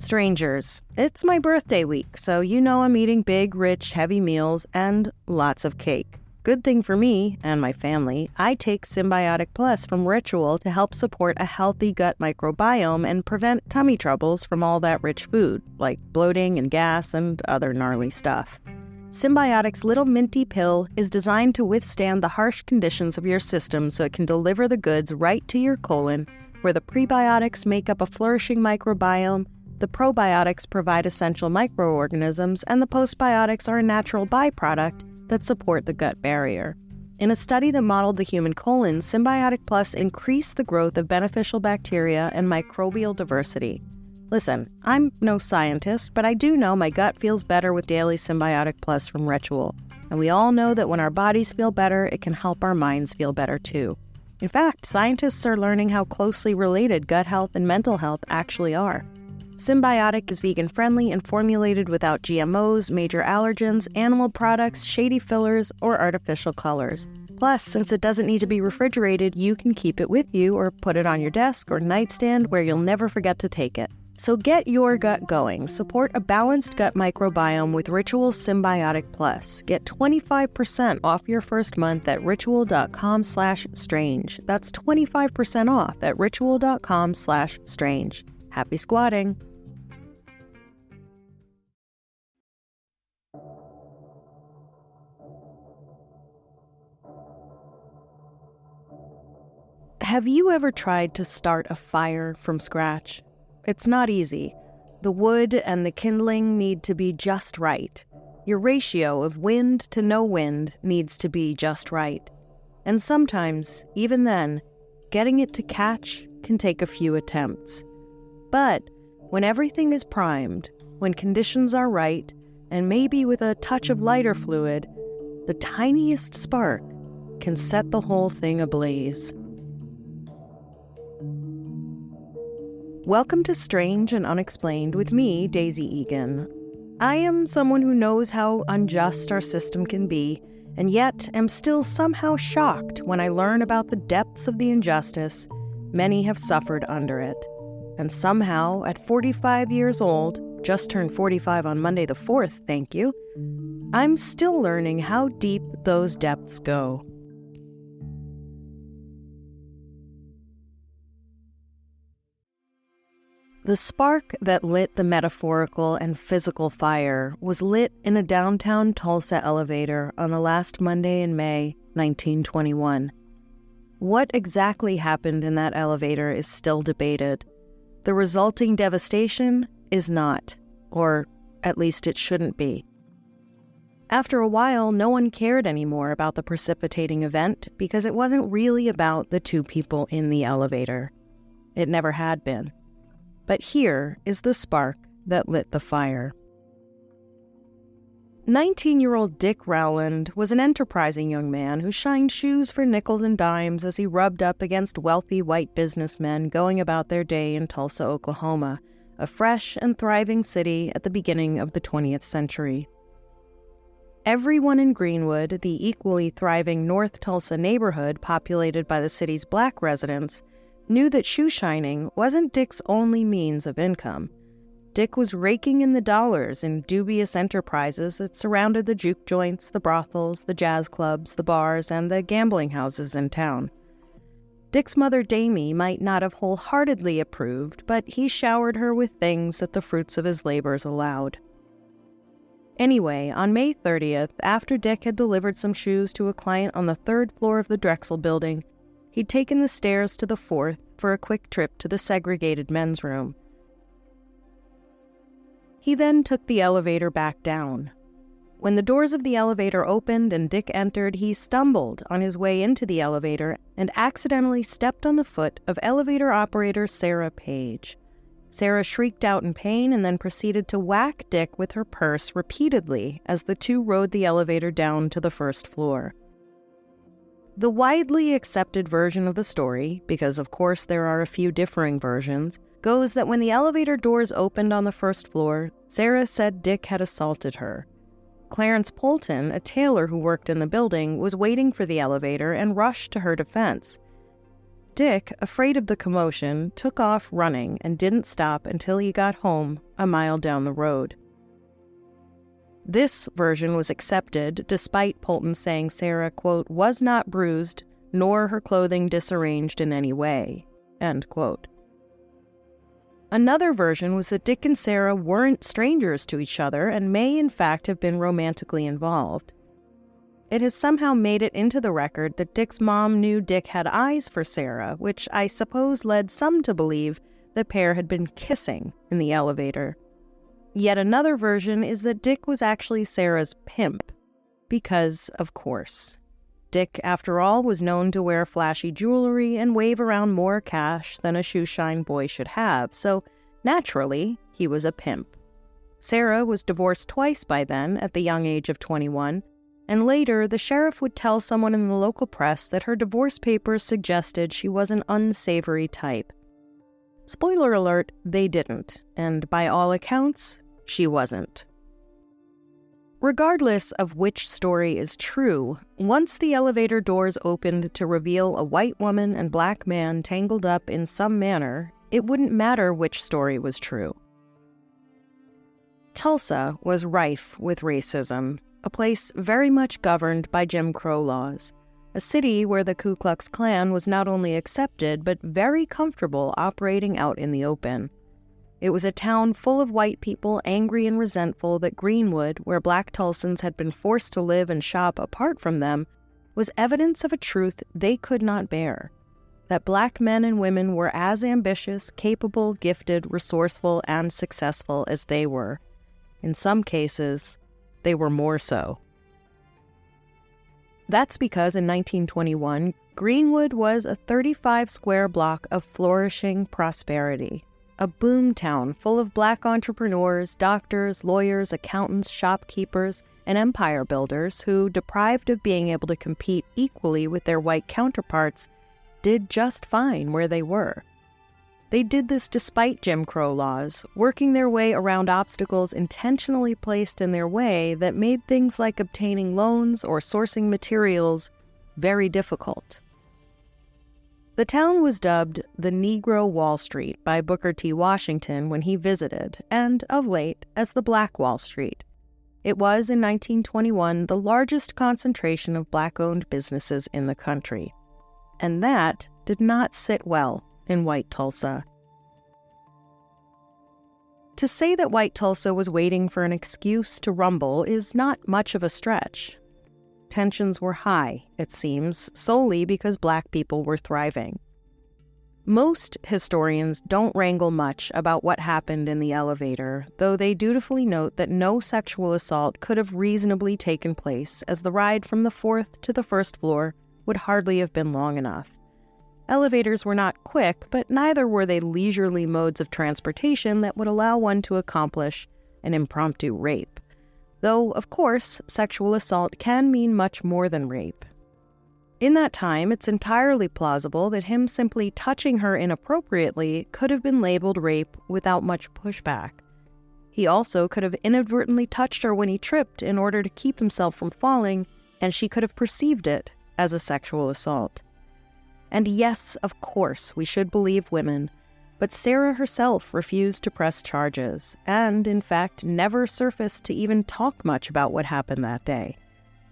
Strangers, it's my birthday week, so you know I'm eating big, rich, heavy meals and lots of cake. Good thing for me and my family, I take Symbiotic Plus from Ritual to help support a healthy gut microbiome and prevent tummy troubles from all that rich food, like bloating and gas and other gnarly stuff. Symbiotic's little minty pill is designed to withstand the harsh conditions of your system so it can deliver the goods right to your colon, where the prebiotics make up a flourishing microbiome, the probiotics provide essential microorganisms, and the postbiotics are a natural byproduct that support the gut barrier. In a study that modeled the human colon, Symbiotic Plus increased the growth of beneficial bacteria and microbial diversity. Listen, I'm no scientist, but I do know my gut feels better with daily Symbiotic Plus from Ritual. And we all know that when our bodies feel better, it can help our minds feel better too. In fact, scientists are learning how closely related gut health and mental health actually are. Symbiotic is vegan-friendly and formulated without GMOs, major allergens, animal products, shady fillers, or artificial colors. Plus, since it doesn't need to be refrigerated, you can keep it with you or put it on your desk or nightstand where you'll never forget to take it. So get your gut going. Support a balanced gut microbiome with Ritual's Symbiotic Plus. Get 25% off your first month at ritual.com/strange. That's 25% off at ritual.com/strange. Happy squatting. Have you ever tried to start a fire from scratch? It's not easy. The wood and the kindling need to be just right. Your ratio of wind to no wind needs to be just right. And sometimes, even then, getting it to catch can take a few attempts. But when everything is primed, when conditions are right, and maybe with a touch of lighter fluid, the tiniest spark can set the whole thing ablaze. Welcome to Strange and Unexplained with me, Daisy Egan. I am someone who knows how unjust our system can be, and yet am still somehow shocked when I learn about the depths of the injustice many have suffered under it. And somehow, at 45 years old, just turned 45 on Monday the 4th, thank you, I'm still learning how deep those depths go. The spark that lit the metaphorical and physical fire was lit in a downtown Tulsa elevator on the last Monday in May, 1921. What exactly happened in that elevator is still debated. The resulting devastation is not, or at least it shouldn't be. After a while, no one cared anymore about the precipitating event because it wasn't really about the two people in the elevator. It never had been. But here is the spark that lit the fire. 19-year-old Dick Rowland was an enterprising young man who shined shoes for nickels and dimes as he rubbed up against wealthy white businessmen going about their day in Tulsa, Oklahoma, a fresh and thriving city at the beginning of the 20th century. Everyone in Greenwood, the equally thriving North Tulsa neighborhood populated by the city's black residents, knew that shoe shining wasn't Dick's only means of income. Dick was raking in the dollars in dubious enterprises that surrounded the juke joints, the brothels, the jazz clubs, the bars, and the gambling houses in town. Dick's mother, Damie, might not have wholeheartedly approved, but he showered her with things that the fruits of his labors allowed. Anyway, on May 30th, after Dick had delivered some shoes to a client on the 3rd floor of the Drexel building, he'd taken the stairs to the 4th for a quick trip to the segregated men's room. He then took the elevator back down. When the doors of the elevator opened and Dick entered, he stumbled on his way into the elevator and accidentally stepped on the foot of elevator operator Sarah Page. Sarah shrieked out in pain and then proceeded to whack Dick with her purse repeatedly as the two rode the elevator down to the 1st floor. The widely accepted version of the story, because of course there are a few differing versions, goes that when the elevator doors opened on the 1st floor, Sarah said Dick had assaulted her. Clarence Polton, a tailor who worked in the building, was waiting for the elevator and rushed to her defense. Dick, afraid of the commotion, took off running and didn't stop until he got home a mile down the road. This version was accepted despite Polton saying Sarah, quote, was not bruised nor her clothing disarranged in any way, end quote. Another version was that Dick and Sarah weren't strangers to each other and may in fact have been romantically involved. It has somehow made it into the record that Dick's mom knew Dick had eyes for Sarah, which I suppose led some to believe the pair had been kissing in the elevator. Yet another version is that Dick was actually Sarah's pimp, because, of course, Dick, after all, was known to wear flashy jewelry and wave around more cash than a shoeshine boy should have, so naturally, he was a pimp. Sarah was divorced twice by then, at the young age of 21, and later the sheriff would tell someone in the local press that her divorce papers suggested she was an unsavory type. Spoiler alert, they didn't, and by all accounts, she wasn't. Regardless of which story is true, once the elevator doors opened to reveal a white woman and black man tangled up in some manner, it wouldn't matter which story was true. Tulsa was rife with racism, a place very much governed by Jim Crow laws, a city where the Ku Klux Klan was not only accepted but very comfortable operating out in the open. It was a town full of white people angry and resentful that Greenwood, where black Tulsans had been forced to live and shop apart from them, was evidence of a truth they could not bear, that black men and women were as ambitious, capable, gifted, resourceful, and successful as they were. In some cases, they were more so. That's because in 1921, Greenwood was a 35-square block of flourishing prosperity, a boom town full of black entrepreneurs, doctors, lawyers, accountants, shopkeepers, and empire builders who, deprived of being able to compete equally with their white counterparts, did just fine where they were. They did this despite Jim Crow laws, working their way around obstacles intentionally placed in their way that made things like obtaining loans or sourcing materials very difficult. The town was dubbed the Negro Wall Street by Booker T. Washington when he visited, and, of late, as the Black Wall Street. It was, in 1921, the largest concentration of black-owned businesses in the country. And that did not sit well in white Tulsa. To say that white Tulsa was waiting for an excuse to rumble is not much of a stretch. Tensions were high, it seems, solely because black people were thriving. Most historians don't wrangle much about what happened in the elevator, though they dutifully note that no sexual assault could have reasonably taken place, as the ride from the 4th to the 1st floor would hardly have been long enough. Elevators were not quick, but neither were they leisurely modes of transportation that would allow one to accomplish an impromptu rape. Though, of course, sexual assault can mean much more than rape. In that time, it's entirely plausible that him simply touching her inappropriately could have been labeled rape without much pushback. He also could have inadvertently touched her when he tripped in order to keep himself from falling, and she could have perceived it as a sexual assault. And yes, of course, we should believe women, but Sarah herself refused to press charges, and, in fact, never surfaced to even talk much about what happened that day.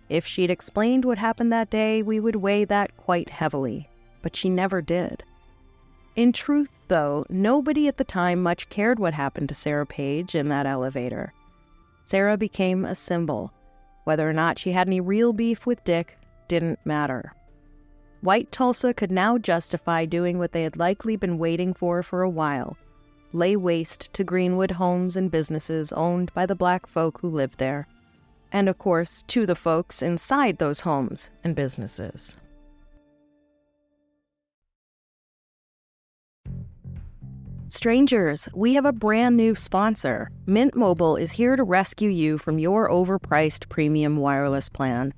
If she'd explained what happened that day, we would weigh that quite heavily, but she never did. In truth, though, nobody at the time much cared what happened to Sarah Page in that elevator. Sarah became a symbol. Whether or not she had any real beef with Dick didn't matter. White Tulsa could now justify doing what they had likely been waiting for a while, lay waste to Greenwood homes and businesses owned by the black folk who lived there, and of course to the folks inside those homes and businesses. Strangers, we have a brand new sponsor. Mint Mobile is here to rescue you from your overpriced premium wireless plan.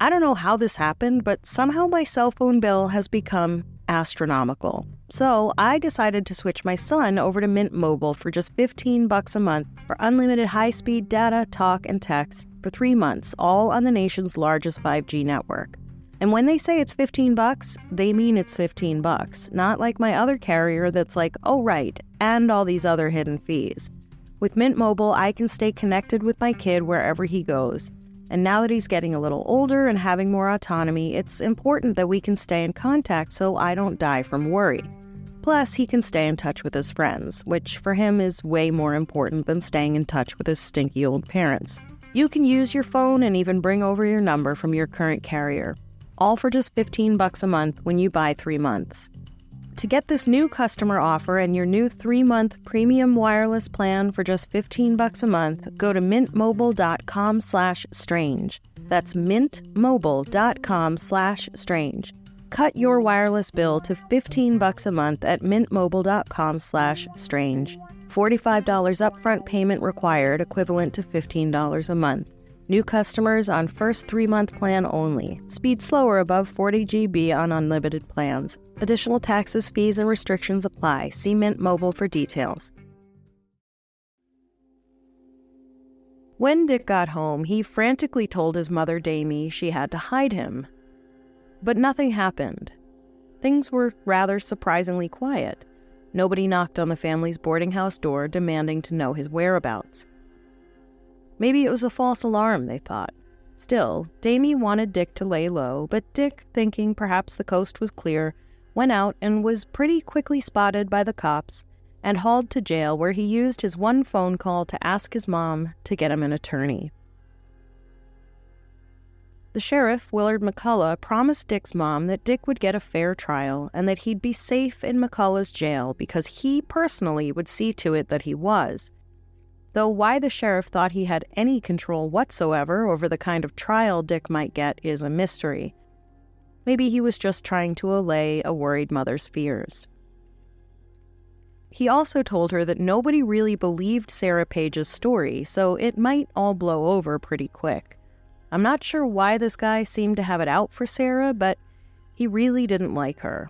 I don't know how this happened, but somehow my cell phone bill has become astronomical. So I decided to switch my son over to Mint Mobile for just $15 a month for unlimited high-speed data, talk, and text for 3 months, all on the nation's largest 5G network. And when they say it's $15, they mean it's $15, not like my other carrier that's like, oh right, and all these other hidden fees. With Mint Mobile, I can stay connected with my kid wherever he goes. And now that he's getting a little older and having more autonomy, it's important that we can stay in contact so I don't die from worry. Plus, he can stay in touch with his friends, which for him is way more important than staying in touch with his stinky old parents. You can use your phone and even bring over your number from your current carrier, all for just $15 a month when you buy 3 months. To get this new customer offer and your new 3-month premium wireless plan for just $15 a month, go to mintmobile.com/strange. That's mintmobile.com/strange. Cut your wireless bill to $15 a month at mintmobile.com/strange. $45 upfront payment required, equivalent to $15 a month. New customers on first 3-month plan only. Speed slower above 40 GB on unlimited plans. Additional taxes, fees, and restrictions apply. See Mint Mobile for details. When Dick got home, he frantically told his mother, Damie, she had to hide him. But nothing happened. Things were rather surprisingly quiet. Nobody knocked on the family's boarding house door demanding to know his whereabouts. Maybe it was a false alarm, they thought. Still, Damie wanted Dick to lay low, but Dick, thinking perhaps the coast was clear, went out and was pretty quickly spotted by the cops and hauled to jail, where he used his one phone call to ask his mom to get him an attorney. The sheriff, Willard McCullough, promised Dick's mom that Dick would get a fair trial and that he'd be safe in McCullough's jail because he personally would see to it that he was. Though why the sheriff thought he had any control whatsoever over the kind of trial Dick might get is a mystery. Maybe he was just trying to allay a worried mother's fears. He also told her that nobody really believed Sarah Page's story, so it might all blow over pretty quick. I'm not sure why this guy seemed to have it out for Sarah, but he really didn't like her.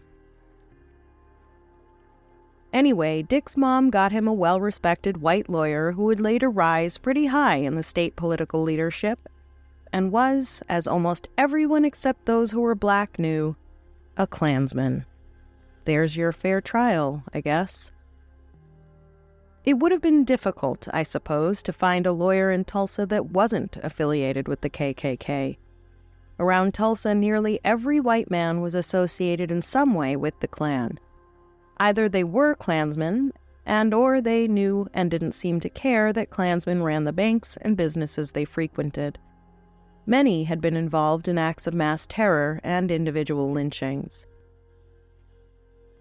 Anyway, Dick's mom got him a well-respected white lawyer who would later rise pretty high in the state political leadership and was, as almost everyone except those who were black knew, a Klansman. There's your fair trial, I guess. It would have been difficult, I suppose, to find a lawyer in Tulsa that wasn't affiliated with the KKK. Around Tulsa, nearly every white man was associated in some way with the Klan. Either they were Klansmen, or they knew and didn't seem to care that Klansmen ran the banks and businesses they frequented. Many had been involved in acts of mass terror and individual lynchings.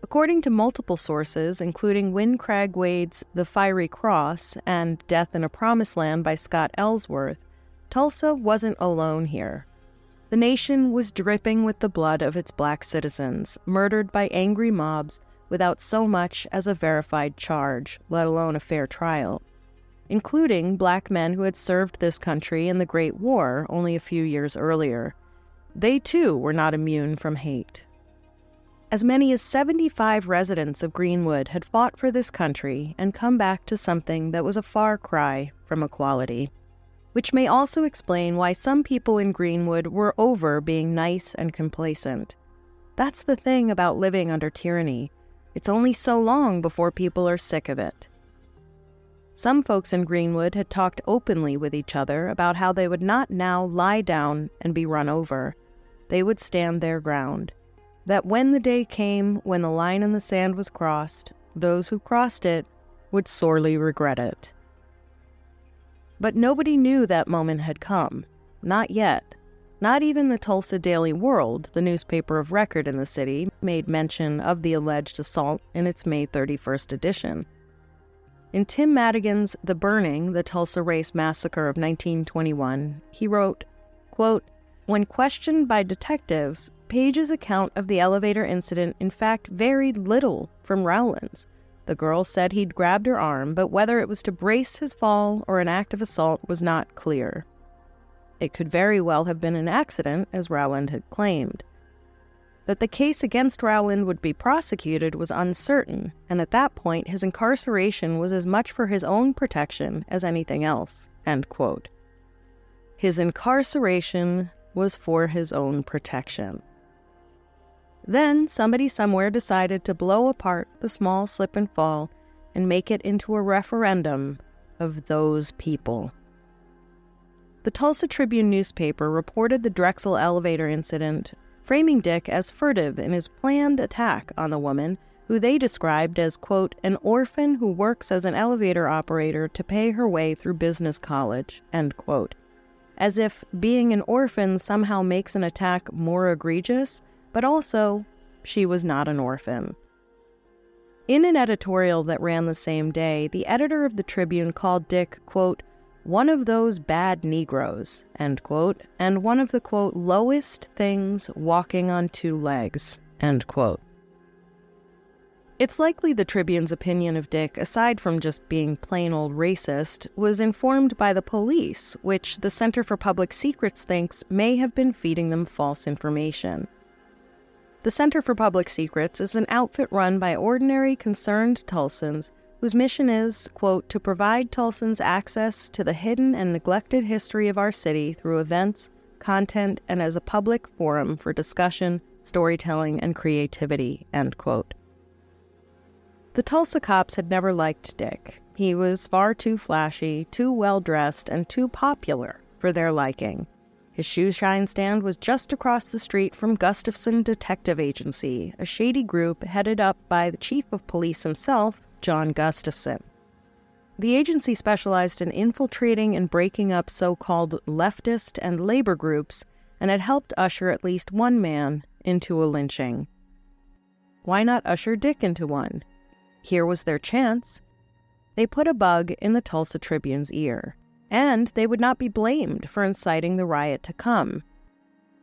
According to multiple sources, including Win Craig Wade's The Fiery Cross and Death in a Promised Land by Scott Ellsworth, Tulsa wasn't alone here. The nation was dripping with the blood of its black citizens, murdered by angry mobs without so much as a verified charge, let alone a fair trial, including black men who had served this country in the Great War only a few years earlier. They, too, were not immune from hate. As many as 75 residents of Greenwood had fought for this country and come back to something that was a far cry from equality, which may also explain why some people in Greenwood were over being nice and complacent. That's the thing about living under tyranny. It's only so long before people are sick of it. Some folks in Greenwood had talked openly with each other about how they would not now lie down and be run over. They would stand their ground. That when the day came when the line in the sand was crossed, those who crossed it would sorely regret it. But nobody knew that moment had come. Not yet. Not even the Tulsa Daily World, the newspaper of record in the city, made mention of the alleged assault in its May 31st edition. In Tim Madigan's The Burning, the Tulsa Race Massacre of 1921, he wrote, quote, "When questioned by detectives, Page's account of the elevator incident in fact varied little from Rowland's. The girl said he'd grabbed her arm, but whether it was to brace his fall or an act of assault was not clear. It could very well have been an accident, as Rowland had claimed. That the case against Rowland would be prosecuted was uncertain, and at that point his incarceration was as much for his own protection as anything else." End quote. His incarceration was for his own protection. Then somebody somewhere decided to blow apart the small slip and fall and make it into a referendum of those people. The Tulsa Tribune newspaper reported the Drexel elevator incident, framing Dick as furtive in his planned attack on the woman, who they described as, quote, an orphan who works as an elevator operator to pay her way through business college, end quote. As if being an orphan somehow makes an attack more egregious, but also, she was not an orphan. In an editorial that ran the same day, the editor of the Tribune called Dick, quote, one of those bad Negroes, end quote, and one of the, quote, lowest things walking on two legs, end quote. It's likely the Tribune's opinion of Dick, aside from just being plain old racist, was informed by the police, which the Center for Public Secrets thinks may have been feeding them false information. The Center for Public Secrets is an outfit run by ordinary, concerned Tulsans whose mission is, quote, to provide Tulsans access to the hidden and neglected history of our city through events, content, and as a public forum for discussion, storytelling, and creativity, end quote. The Tulsa cops had never liked Dick. He was far too flashy, too well-dressed, and too popular for their liking. His shoe shine stand was just across the street from Gustafson Detective Agency, a shady group headed up by the chief of police himself, John Gustafson. The agency specialized in infiltrating and breaking up so-called leftist and labor groups and had helped usher at least one man into a lynching. Why not usher Dick into one? Here was their chance. They put a bug in the Tulsa Tribune's ear, and they would not be blamed for inciting the riot to come.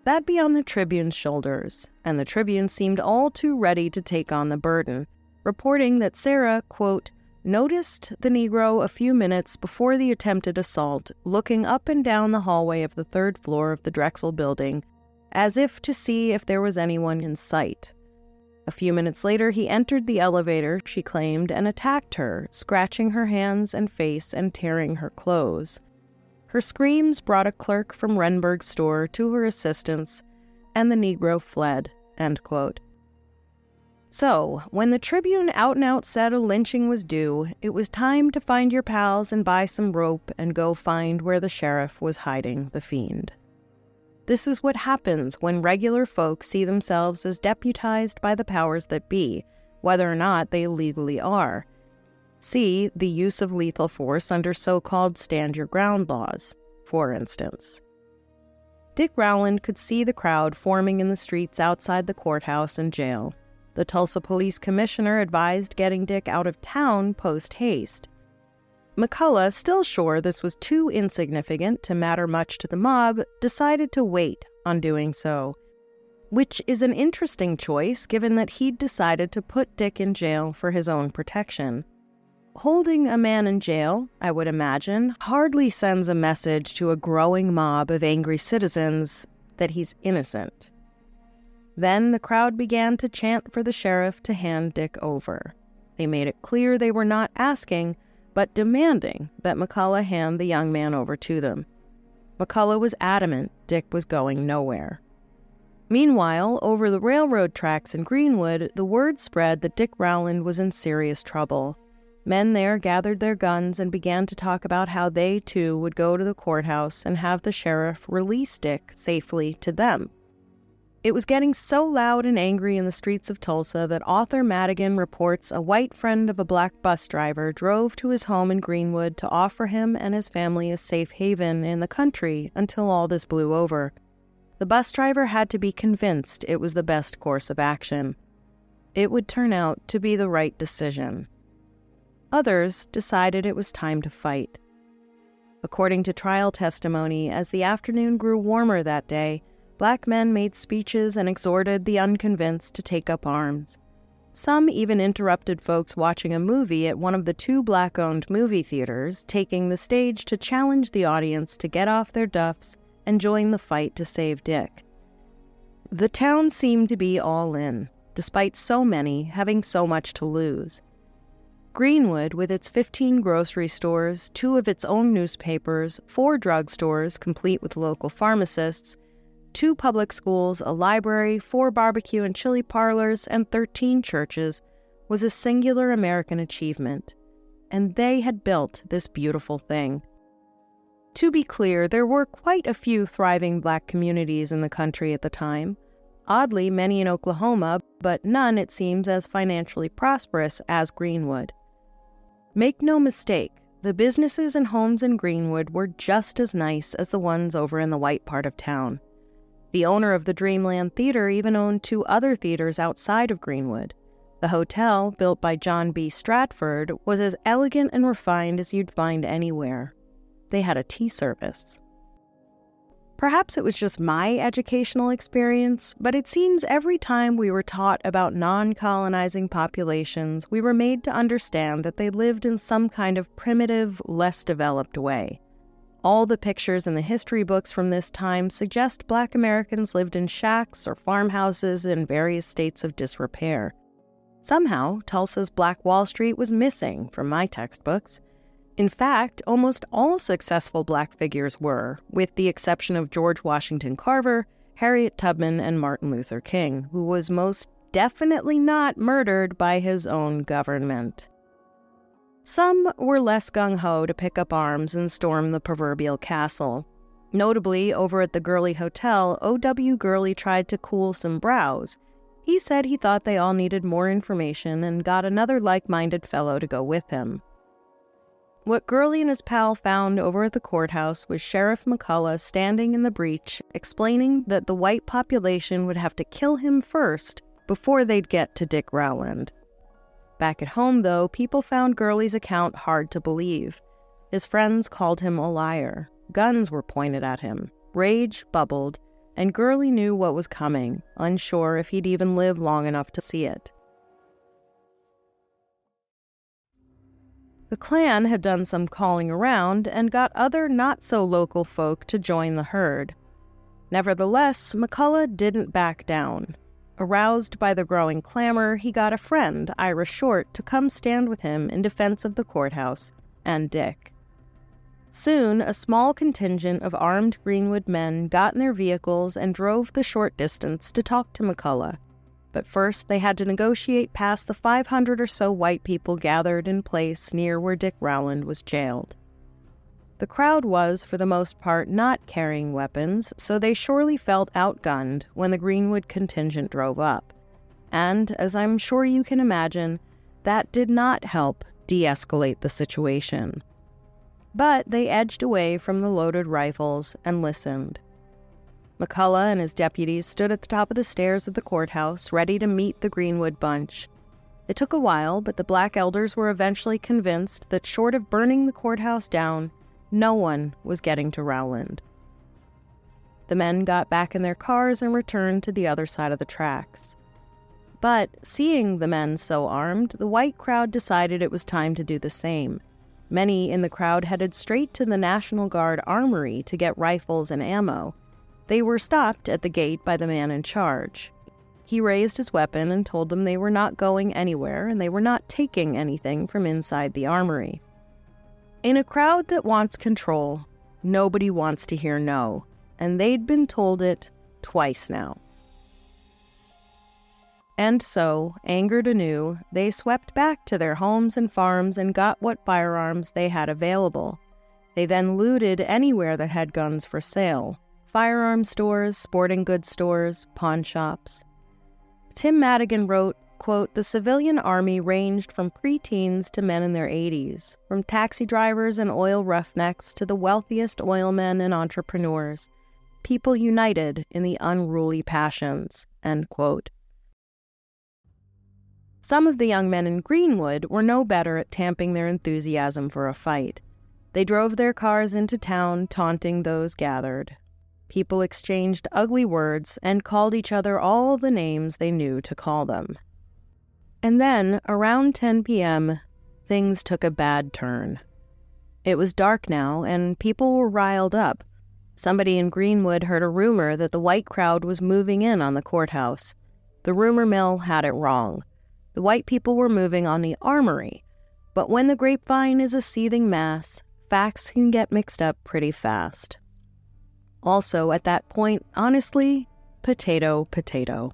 That'd be on the Tribune's shoulders, and the Tribune seemed all too ready to take on the burden, reporting that Sarah, quote, noticed the Negro a few minutes before the attempted assault, looking up and down the hallway of the third floor of the Drexel building, as if to see if there was anyone in sight. A few minutes later, he entered the elevator, she claimed, and attacked her, scratching her hands and face and tearing her clothes. Her screams brought a clerk from Renberg's store to her assistance, and the Negro fled, end quote. So, when the Tribune out-and-out said a lynching was due, it was time to find your pals and buy some rope and go find where the sheriff was hiding the fiend. This is what happens when regular folk see themselves as deputized by the powers that be, whether or not they legally are. See the use of lethal force under so-called stand-your-ground laws, for instance. Dick Rowland could see the crowd forming in the streets outside the courthouse and jail. The Tulsa Police Commissioner advised getting Dick out of town post-haste. McCullough, still sure this was too insignificant to matter much to the mob, decided to wait on doing so, which is an interesting choice given that he'd decided to put Dick in jail for his own protection. Holding a man in jail, I would imagine, hardly sends a message to a growing mob of angry citizens that he's innocent. Then the crowd began to chant for the sheriff to hand Dick over. They made it clear they were not asking, but demanding that McCullough hand the young man over to them. McCullough was adamant Dick was going nowhere. Meanwhile, over the railroad tracks in Greenwood, the word spread that Dick Rowland was in serious trouble. Men there gathered their guns and began to talk about how they, too, would go to the courthouse and have the sheriff release Dick safely to them. It was getting so loud and angry in the streets of Tulsa that author Madigan reports a white friend of a black bus driver drove to his home in Greenwood to offer him and his family a safe haven in the country until all this blew over. The bus driver had to be convinced it was the best course of action. It would turn out to be the right decision. Others decided it was time to fight. According to trial testimony, as the afternoon grew warmer that day, black men made speeches and exhorted the unconvinced to take up arms. Some even interrupted folks watching a movie at one of the 2 black-owned movie theaters, taking the stage to challenge the audience to get off their duffs and join the fight to save Dick. The town seemed to be all in, despite so many having so much to lose. Greenwood, with its 15 grocery stores, 2 of its own newspapers, 4 drugstores complete with local pharmacists, 2 public schools, a library, 4 barbecue and chili parlors, and 13 churches was a singular American achievement. And they had built this beautiful thing. To be clear, there were quite a few thriving Black communities in the country at the time. Oddly, many in Oklahoma, but none, it seems, as financially prosperous as Greenwood. Make no mistake, the businesses and homes in Greenwood were just as nice as the ones over in the white part of town. The owner of the Dreamland Theater even owned 2 other theaters outside of Greenwood. The hotel, built by John B. Stratford, was as elegant and refined as you'd find anywhere. They had a tea service. Perhaps it was just my educational experience, but it seems every time we were taught about non-colonizing populations, we were made to understand that they lived in some kind of primitive, less developed way. All the pictures in the history books from this time suggest Black Americans lived in shacks or farmhouses in various states of disrepair. Somehow, Tulsa's Black Wall Street was missing from my textbooks. In fact, almost all successful Black figures were, with the exception of George Washington Carver, Harriet Tubman, and Martin Luther King, who was most definitely not murdered by his own government. Some were less gung-ho to pick up arms and storm the proverbial castle. Notably, over at the Gurley Hotel, O.W. Gurley tried to cool some brows. He said he thought they all needed more information and got another like-minded fellow to go with him. What Gurley and his pal found over at the courthouse was Sheriff McCullough standing in the breach, explaining that the white population would have to kill him first before they'd get to Dick Rowland. Back at home, though, people found Gurley's account hard to believe. His friends called him a liar. Guns were pointed at him. Rage bubbled, and Gurley knew what was coming, unsure if he'd even live long enough to see it. The Klan had done some calling around and got other not-so-local folk to join the herd. Nevertheless, McCullough didn't back down. Aroused by the growing clamor, he got a friend, Ira Short, to come stand with him in defense of the courthouse and Dick. Soon, a small contingent of armed Greenwood men got in their vehicles and drove the short distance to talk to McCullough. But first, they had to negotiate past the 500 or so white people gathered in place near where Dick Rowland was jailed. The crowd was, for the most part, not carrying weapons, so they surely felt outgunned when the Greenwood contingent drove up. And, as I'm sure you can imagine, that did not help de-escalate the situation. But they edged away from the loaded rifles and listened. McCullough and his deputies stood at the top of the stairs of the courthouse, ready to meet the Greenwood bunch. It took a while, but the Black elders were eventually convinced that short of burning the courthouse down, no one was getting to Rowland. The men got back in their cars and returned to the other side of the tracks. But, seeing the men so armed, the white crowd decided it was time to do the same. Many in the crowd headed straight to the National Guard armory to get rifles and ammo. They were stopped at the gate by the man in charge. He raised his weapon and told them they were not going anywhere and they were not taking anything from inside the armory. In a crowd that wants control, nobody wants to hear no, and they'd been told it twice now. And so, angered anew, they swept back to their homes and farms and got what firearms they had available. They then looted anywhere that had guns for sale. Firearm stores, sporting goods stores, pawn shops. Tim Madigan wrote, quote, "The civilian army ranged from preteens to men in their 80s, from taxi drivers and oil roughnecks to the wealthiest oilmen and entrepreneurs. People united in the unruly passions," end quote. Some of the young men in Greenwood were no better at tamping their enthusiasm for a fight. They drove their cars into town, taunting those gathered. People exchanged ugly words and called each other all the names they knew to call them. And then, around 10 p.m., things took a bad turn. It was dark now, and people were riled up. Somebody in Greenwood heard a rumor that the white crowd was moving in on the courthouse. The rumor mill had it wrong. The white people were moving on the armory. But when the grapevine is a seething mass, facts can get mixed up pretty fast. Also, at that point, honestly, potato, potato.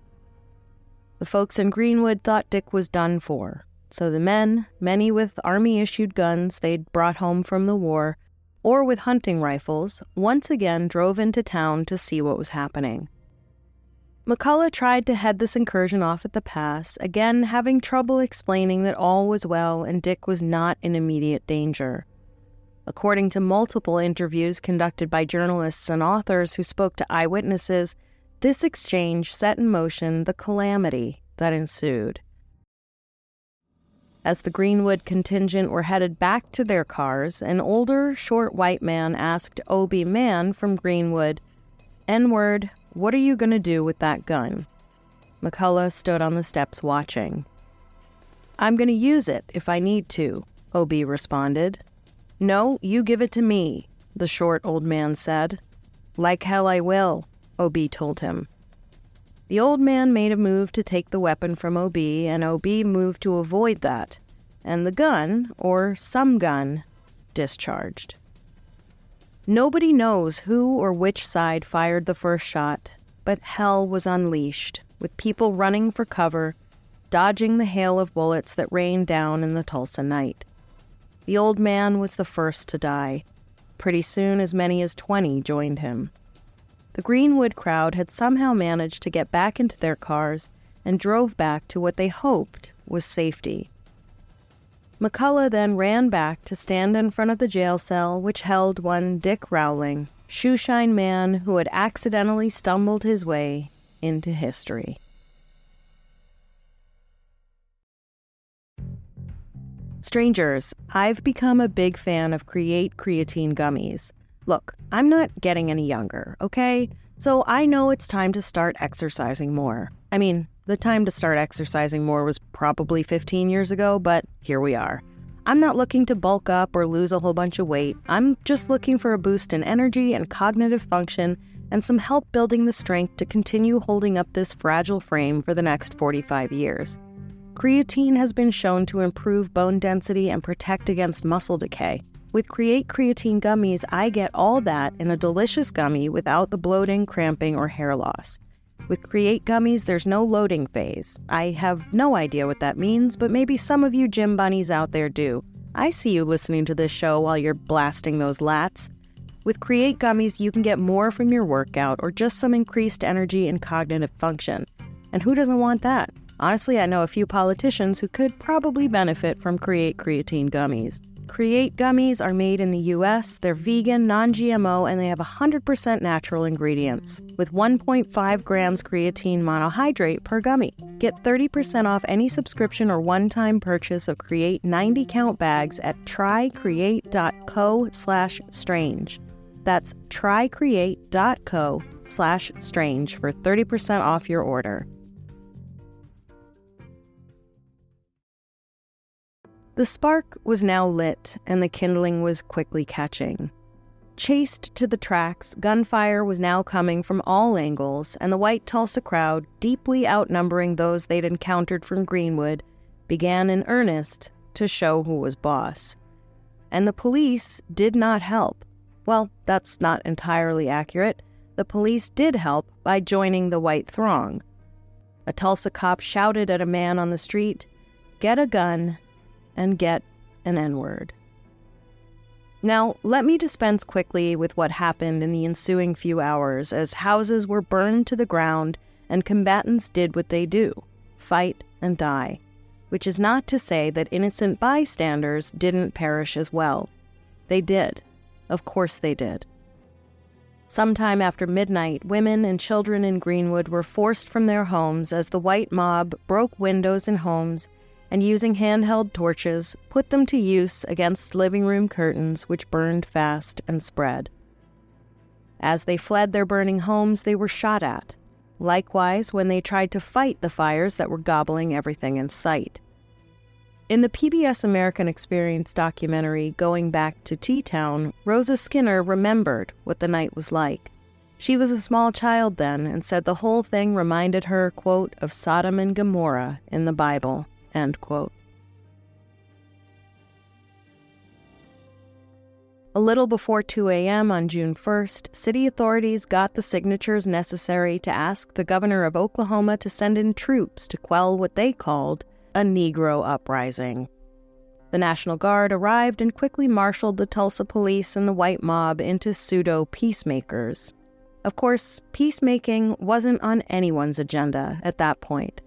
The folks in Greenwood thought Dick was done for, so the men, many with Army-issued guns they'd brought home from the war, or with hunting rifles, once again drove into town to see what was happening. McCullough tried to head this incursion off at the pass, again having trouble explaining that all was well and Dick was not in immediate danger. According to multiple interviews conducted by journalists and authors who spoke to eyewitnesses, this exchange set in motion the calamity that ensued. As the Greenwood contingent were headed back to their cars, an older, short white man asked Obie Mann from Greenwood, "N-word, what are you going to do with that gun?" McCullough stood on the steps watching. "I'm going to use it if I need to," Obie responded. "No, you give it to me," the short old man said. "Like hell I will," Obie told him. The old man made a move to take the weapon from Obie, and Obie moved to avoid that, and the gun, or some gun, discharged. Nobody knows who or which side fired the first shot, but hell was unleashed, with people running for cover, dodging the hail of bullets that rained down in the Tulsa night. The old man was the first to die. Pretty soon, as many as 20 joined him. The Greenwood crowd had somehow managed to get back into their cars and drove back to what they hoped was safety. McCullough then ran back to stand in front of the jail cell which held one Dick Rowling, shoeshine man who had accidentally stumbled his way into history. Strangers, I've become a big fan of Create creatine gummies. Look, I'm not getting any younger, okay? So I know it's time to start exercising more. I mean, the time to start exercising more was probably 15 years ago, but here we are. I'm not looking to bulk up or lose a whole bunch of weight. I'm just looking for a boost in energy and cognitive function and some help building the strength to continue holding up this fragile frame for the next 45 years. Creatine has been shown to improve bone density and protect against muscle decay. With Create creatine gummies, I get all that in a delicious gummy without the bloating, cramping, or hair loss. With Create gummies, there's no loading phase. I have no idea what that means, but maybe some of you gym bunnies out there do. I see you listening to this show while you're blasting those lats. With Create gummies, you can get more from your workout or just some increased energy and cognitive function. And who doesn't want that? Honestly, I know a few politicians who could probably benefit from Create creatine gummies. Create gummies are made in the U.S., they're vegan, non-GMO, and they have 100% natural ingredients, with 1.5 grams creatine monohydrate per gummy. Get 30% off any subscription or one-time purchase of Create 90-count bags at trycreate.co/strange. That's trycreate.co/strange for 30% off your order. The spark was now lit, and the kindling was quickly catching. Chased to the tracks, gunfire was now coming from all angles, and the white Tulsa crowd, deeply outnumbering those they'd encountered from Greenwood, began in earnest to show who was boss. And the police did not help. Well, that's not entirely accurate. The police did help by joining the white throng. A Tulsa cop shouted at a man on the street, "Get a gun and get an N-word." Now, let me dispense quickly with what happened in the ensuing few hours as houses were burned to the ground and combatants did what they do, fight and die, which is not to say that innocent bystanders didn't perish as well. They did. Of course they did. Sometime after midnight, women and children in Greenwood were forced from their homes as the white mob broke windows in homes and using handheld torches, put them to use against living room curtains which burned fast and spread. As they fled their burning homes, they were shot at. Likewise, when they tried to fight the fires that were gobbling everything in sight. In the PBS American Experience documentary Going Back to T-Town, Rosa Skinner remembered what the night was like. She was a small child then and said the whole thing reminded her, quote, of Sodom and Gomorrah in the Bible. End quote. A little before 2 a.m. on June 1st, city authorities got the signatures necessary to ask the governor of Oklahoma to send in troops to quell what they called a Negro uprising. The National Guard arrived and quickly marshaled the Tulsa police and the white mob into pseudo-peacemakers. Of course, peacemaking wasn't on anyone's agenda at that point.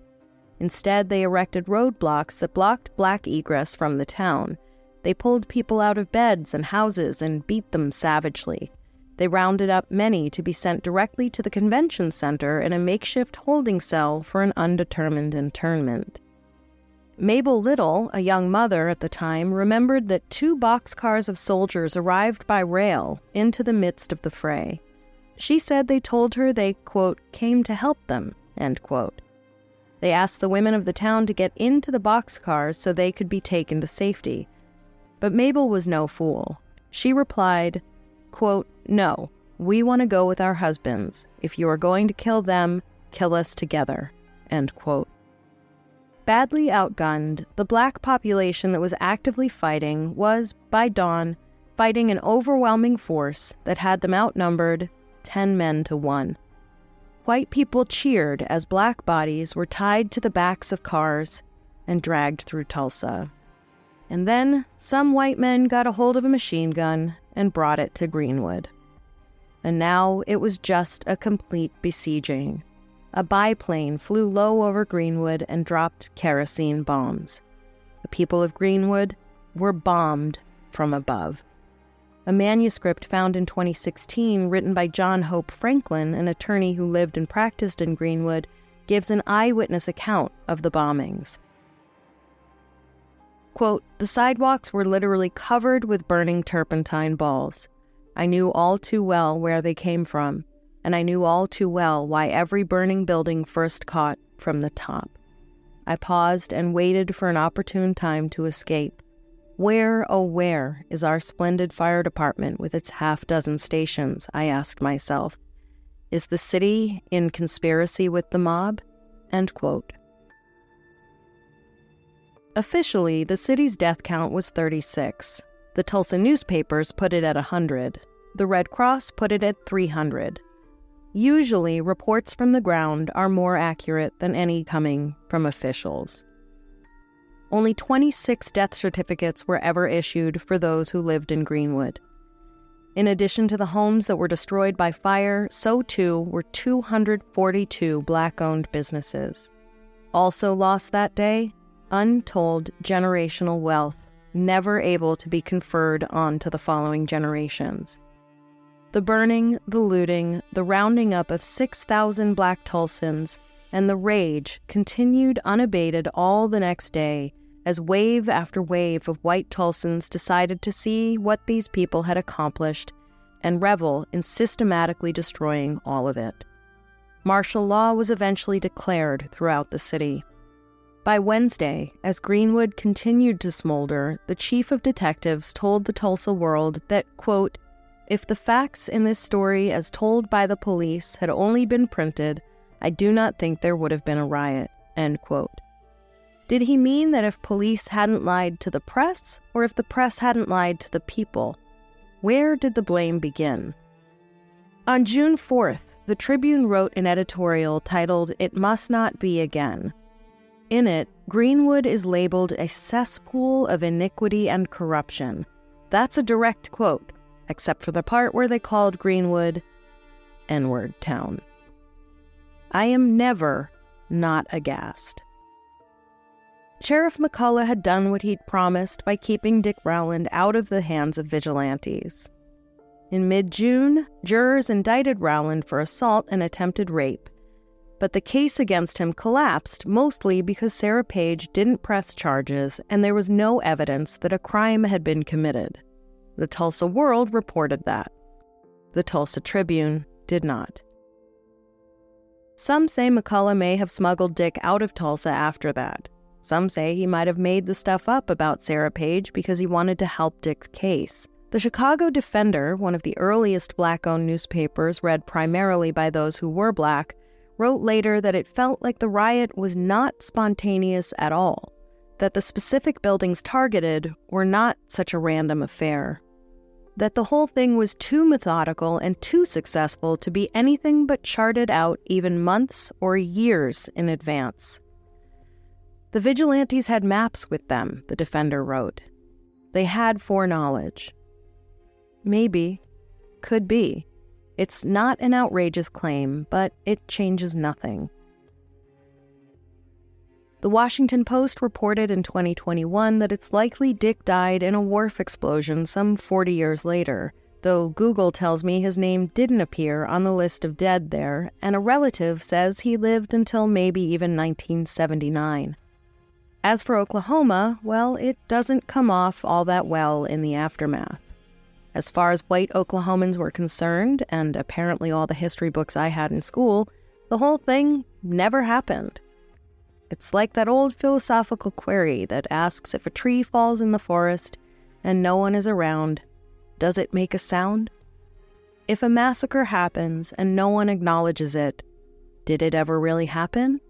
Instead, they erected roadblocks that blocked black egress from the town. They pulled people out of beds and houses and beat them savagely. They rounded up many to be sent directly to the convention center in a makeshift holding cell for an undetermined internment. Mabel Little, a young mother at the time, remembered that 2 boxcars of soldiers arrived by rail into the midst of the fray. She said they told her they, quote, came to help them, end quote. They asked the women of the town to get into the boxcars so they could be taken to safety. But Mabel was no fool. She replied, quote, no, we want to go with our husbands. If you are going to kill them, kill us together, end quote. Badly outgunned, the black population that was actively fighting was, by dawn, fighting an overwhelming force that had them outnumbered 10 men to 1. White people cheered as black bodies were tied to the backs of cars and dragged through Tulsa. And then some white men got a hold of a machine gun and brought it to Greenwood. And now it was just a complete besieging. A biplane flew low over Greenwood and dropped kerosene bombs. The people of Greenwood were bombed from above. A manuscript found in 2016, written by John Hope Franklin, an attorney who lived and practiced in Greenwood, gives an eyewitness account of the bombings. Quote, the sidewalks were literally covered with burning turpentine balls. I knew all too well where they came from, and I knew all too well why every burning building first caught from the top. I paused and waited for an opportune time to escape. Where, oh where, is our splendid fire department with its half-dozen stations, I asked myself. Is the city in conspiracy with the mob? End quote. Officially, the city's death count was 36. The Tulsa newspapers put it at 100. The Red Cross put it at 300. Usually, reports from the ground are more accurate than any coming from officials. Only 26 death certificates were ever issued for those who lived in Greenwood. In addition to the homes that were destroyed by fire, so too were 242 black-owned businesses. Also lost that day, untold generational wealth, never able to be conferred on to the following generations. The burning, the looting, the rounding up of 6,000 black Tulsans, and the rage continued unabated all the next day as wave after wave of white Tulsans decided to see what these people had accomplished and revel in systematically destroying all of it. Martial law was eventually declared throughout the city. By Wednesday, as Greenwood continued to smolder, the chief of detectives told the Tulsa World that, quote, if the facts in this story as told by the police had only been printed, I do not think there would have been a riot, end quote. Did he mean that if police hadn't lied to the press, or if the press hadn't lied to the people? Where did the blame begin? On June 4th, the Tribune wrote an editorial titled, It Must Not Be Again. In it, Greenwood is labeled a cesspool of iniquity and corruption. That's a direct quote, except for the part where they called Greenwood N-word town. I am never not aghast. Sheriff McCullough had done what he'd promised by keeping Dick Rowland out of the hands of vigilantes. In mid-June, jurors indicted Rowland for assault and attempted rape, but the case against him collapsed mostly because Sarah Page didn't press charges and there was no evidence that a crime had been committed. The Tulsa World reported that. The Tulsa Tribune did not. Some say McCullough may have smuggled Dick out of Tulsa after that. Some say he might have made the stuff up about Sarah Page because he wanted to help Dick's case. The Chicago Defender, one of the earliest black-owned newspapers read primarily by those who were black, wrote later that it felt like the riot was not spontaneous at all, that the specific buildings targeted were not such a random affair. that the whole thing was too methodical and too successful to be anything but charted out even months or years in advance. The vigilantes had maps with them, the defender wrote. They had foreknowledge. Maybe. Could be. It's not an outrageous claim, but it changes nothing. The Washington Post reported in 2021 that it's likely Dick died in a wharf explosion some 40 years later, though Google tells me his name didn't appear on the list of dead there, and a relative says he lived until maybe even 1979. As for Oklahoma, well, it doesn't come off all that well in the aftermath. As far as white Oklahomans were concerned, and apparently all the history books I had in school, the whole thing never happened. It's like that old philosophical query that asks if a tree falls in the forest and no one is around, does it make a sound? If a massacre happens and no one acknowledges it, did it ever really happen?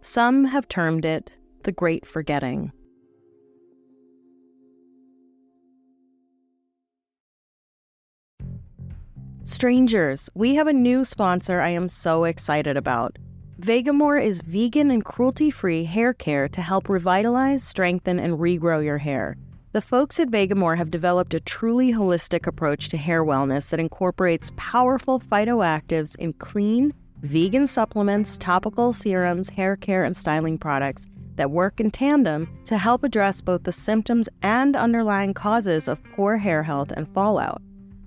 Some have termed it the Great Forgetting. Strangers, we have a new sponsor I am so excited about. Vegamour is vegan and cruelty-free hair care to help revitalize, strengthen, and regrow your hair. The folks at Vegamour have developed a truly holistic approach to hair wellness that incorporates powerful phytoactives in clean, vegan supplements, topical serums, hair care, and styling products that work in tandem to help address both the symptoms and underlying causes of poor hair health and fallout.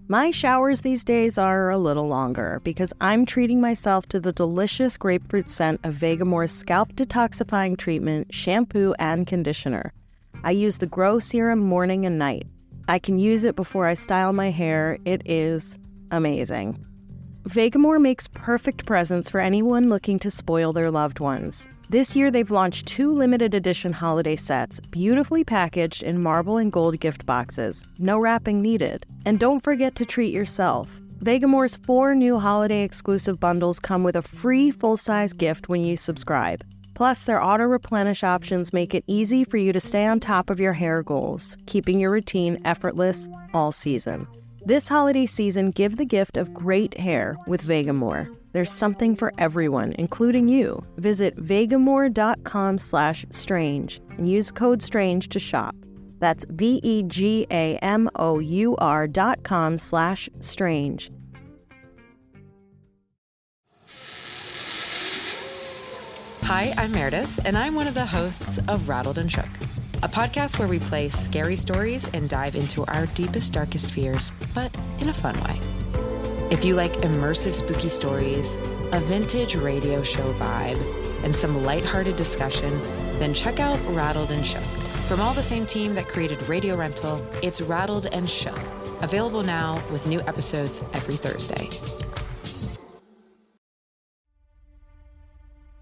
My showers these days are a little longer because I'm treating myself to the delicious grapefruit scent of Vegamour's scalp detoxifying treatment, shampoo, and conditioner. I use the Grow Serum morning and night. I can use it before I style my hair. It is amazing. Vegamour makes perfect presents for anyone looking to spoil their loved ones. This year, they've launched 2 limited edition holiday sets, beautifully packaged in marble and gold gift boxes. No wrapping needed. And don't forget to treat yourself. Vegamour's 4 new holiday exclusive bundles come with a free full-size gift when you subscribe. Plus, their auto-replenish options make it easy for you to stay on top of your hair goals, keeping your routine effortless all season. This holiday season, give the gift of great hair with Vegamour. There's something for everyone, including you. Visit vegamour.com/strange and use code STRANGE to shop. That's vegamour.com/strange. Hi, I'm Meredith, and I'm one of the hosts of Rattled and Shook, a podcast where we play scary stories and dive into our deepest, darkest fears, but in a fun way. If you like immersive, spooky stories, a vintage radio show vibe, and some lighthearted discussion, then check out Rattled and Shook. From all the same team that created Radio Rental, it's Rattled and Shook, available now with new episodes every Thursday.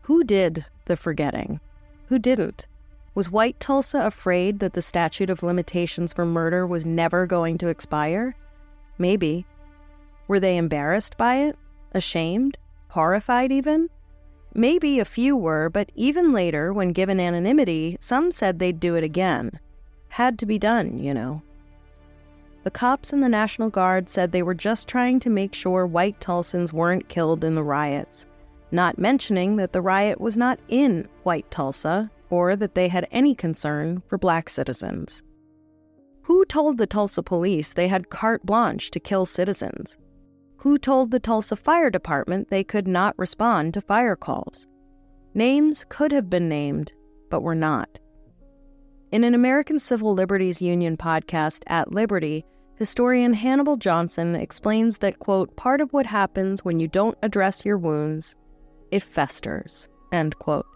Who did the forgetting? Who didn't? Was white Tulsa afraid that the statute of limitations for murder was never going to expire? Maybe. Were they embarrassed by it? Ashamed? Horrified even? Maybe a few were, but even later, when given anonymity, some said they'd do it again. Had to be done, you know. The cops and the National Guard said they were just trying to make sure white Tulsans weren't killed in the riots, not mentioning that the riot was not in white Tulsa, or that they had any concern for black citizens. Who told the Tulsa police they had carte blanche to kill citizens? Who told the Tulsa Fire Department they could not respond to fire calls? Names could have been named, but were not. In an American Civil Liberties Union podcast, At Liberty, historian Hannibal Johnson explains that, quote, part of what happens when you don't address your wounds, it festers, end quote.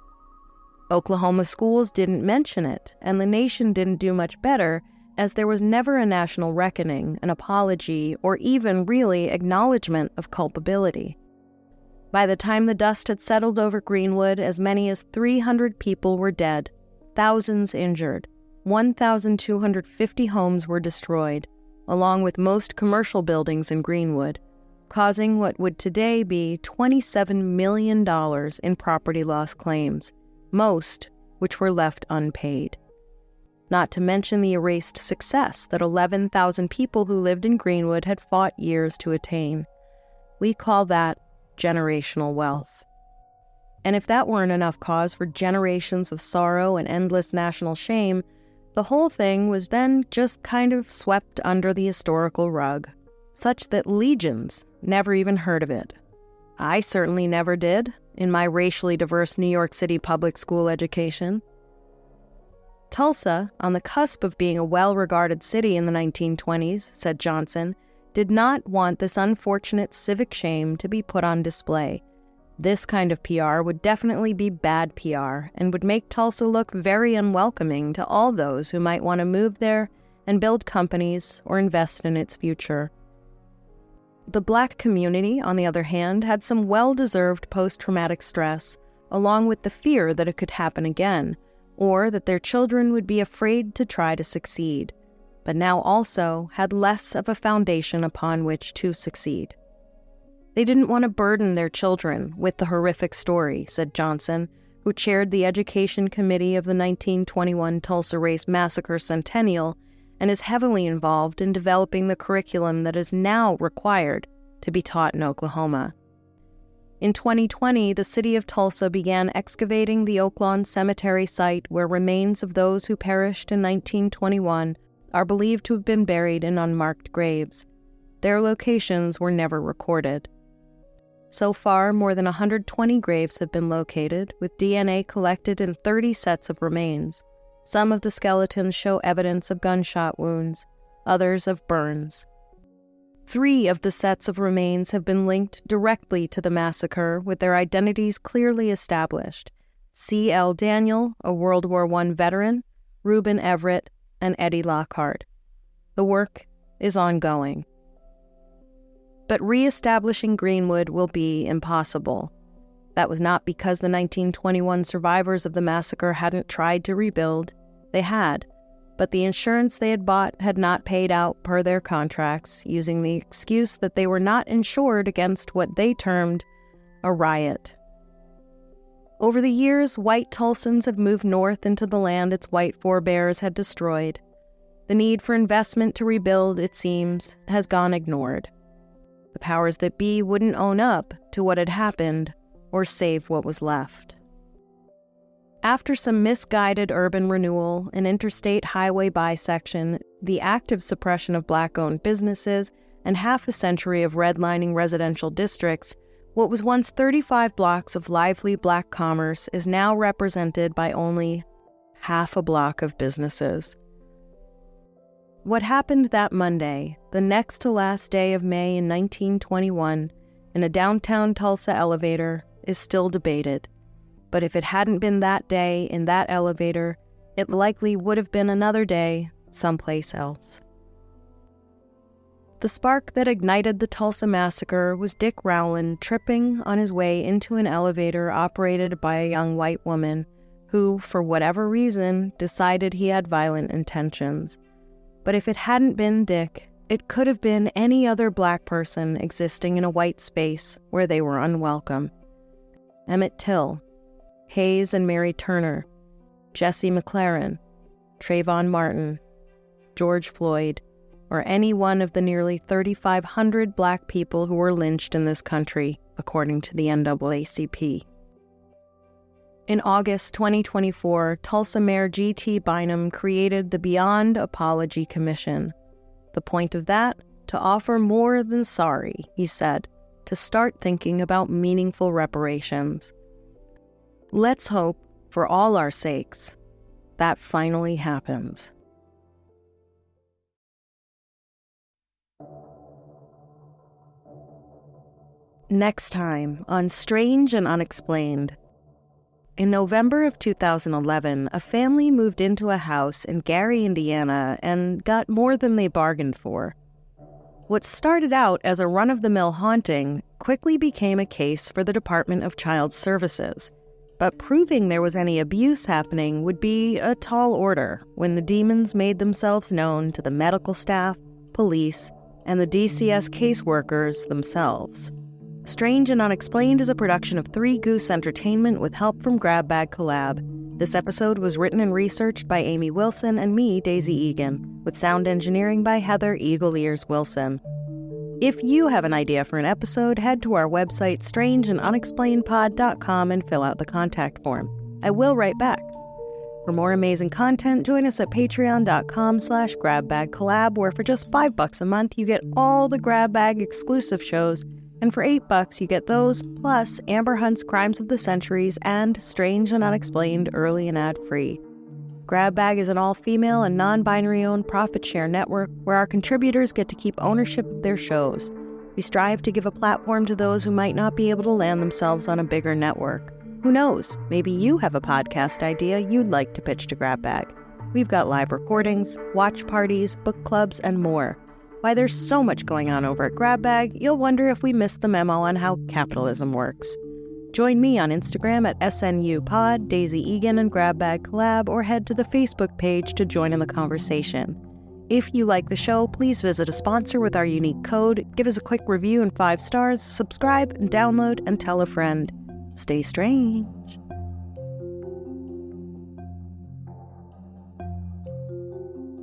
Oklahoma schools didn't mention it, and the nation didn't do much better, as there was never a national reckoning, an apology, or even, really, acknowledgement of culpability. By the time the dust had settled over Greenwood, as many as 300 people were dead, thousands injured, 1,250 homes were destroyed, along with most commercial buildings in Greenwood, causing what would today be $27 million in property loss claims, most which were left unpaid. not to mention the erased success that 11,000 people who lived in Greenwood had fought years to attain. We call that generational wealth. And if that weren't enough cause for generations of sorrow and endless national shame, the whole thing was then just kind of swept under the historical rug, such that legions never even heard of it. I certainly never did in my racially diverse New York City public school education. Tulsa, on the cusp of being a well-regarded city in the 1920s, said Johnson, did not want this unfortunate civic shame to be put on display. This kind of PR would definitely be bad PR and would make Tulsa look very unwelcoming to all those who might want to move there and build companies or invest in its future. The Black community, on the other hand, had some well-deserved post-traumatic stress, along with the fear that it could happen again, or that their children would be afraid to try to succeed, but now also had less of a foundation upon which to succeed. They didn't want to burden their children with the horrific story, said Johnson, who chaired the Education Committee of the 1921 Tulsa Race Massacre Centennial and is heavily involved in developing the curriculum that is now required to be taught in Oklahoma. In 2020, the city of Tulsa began excavating the Oaklawn Cemetery site where remains of those who perished in 1921 are believed to have been buried in unmarked graves. Their locations were never recorded. So far, more than 120 graves have been located, with DNA collected in 30 sets of remains. Some of the skeletons show evidence of gunshot wounds, others of burns. 3 of the sets of remains have been linked directly to the massacre, with their identities clearly established. C.L. Daniel, a World War I veteran, Reuben Everett, and Eddie Lockhart. The work is ongoing. But re-establishing Greenwood will be impossible. That was not because the 1921 survivors of the massacre hadn't tried to rebuild. They had, but the insurance they had bought had not paid out per their contracts, using the excuse that they were not insured against what they termed a riot. Over the years, white Tulsans have moved north into the land its white forebears had destroyed. The need for investment to rebuild, it seems, has gone ignored. The powers that be wouldn't own up to what had happened or save what was left. After some misguided urban renewal, an interstate highway bisection, the active suppression of Black-owned businesses, and half a century of redlining residential districts, what was once 35 blocks of lively Black commerce is now represented by only half a block of businesses. What happened that Monday, the next to last day of May in 1921, in a downtown Tulsa elevator, is still debated. But if it hadn't been that day in that elevator, it likely would have been another day someplace else. The spark that ignited the Tulsa massacre was Dick Rowland tripping on his way into an elevator operated by a young white woman who, for whatever reason, decided he had violent intentions. But if it hadn't been Dick, it could have been any other Black person existing in a white space where they were unwelcome. Emmett Till, Hayes and Mary Turner, Jesse McLaren, Trayvon Martin, George Floyd, or any one of the nearly 3,500 Black people who were lynched in this country, according to the NAACP. In August 2024, Tulsa Mayor G.T. Bynum created the Beyond Apology Commission. The point of that? To offer more than sorry, he said, to start thinking about meaningful reparations. Let's hope, for all our sakes, that finally happens. Next time on Strange and Unexplained. In November of 2011, a family moved into a house in Gary, Indiana, and got more than they bargained for. What started out as a run-of-the-mill haunting quickly became a case for the Department of Child Services. But proving there was any abuse happening would be a tall order when the demons made themselves known to the medical staff, police, and the DCS caseworkers themselves. Strange and Unexplained is a production of Three Goose Entertainment with help from Grab Bag Collab. This episode was written and researched by Amy Wilson and me, Daisy Egan, with sound engineering by Heather Eagle Ears Wilson. If you have an idea for an episode, head to our website, strangeandunexplainedpod.com, and fill out the contact form. I will write back. For more amazing content, join us at patreon.com/grabbagcollab, where for just $5 a month, you get all the Grab Bag exclusive shows, and for $8, you get those, plus Amber Hunt's Crimes of the Centuries and Strange and Unexplained early and ad-free. Grab Bag is an all-female and non-binary owned profit share network where our contributors get to keep ownership of their shows. We strive to give a platform to those who might not be able to land themselves on a bigger network. Who knows? Maybe you have a podcast idea you'd like to pitch to Grab Bag. We've got live recordings, watch parties, book clubs, and more. Why, there's so much going on over at Grab Bag, you'll wonder if we missed the memo on how capitalism works. Join me on Instagram at SNUPod, Daisy Egan and Grab Bag Collab, or head to the Facebook page to join in the conversation. If you like the show, please visit a sponsor with our unique code, give us a quick review and 5 stars, subscribe and download, and tell a friend. Stay strange.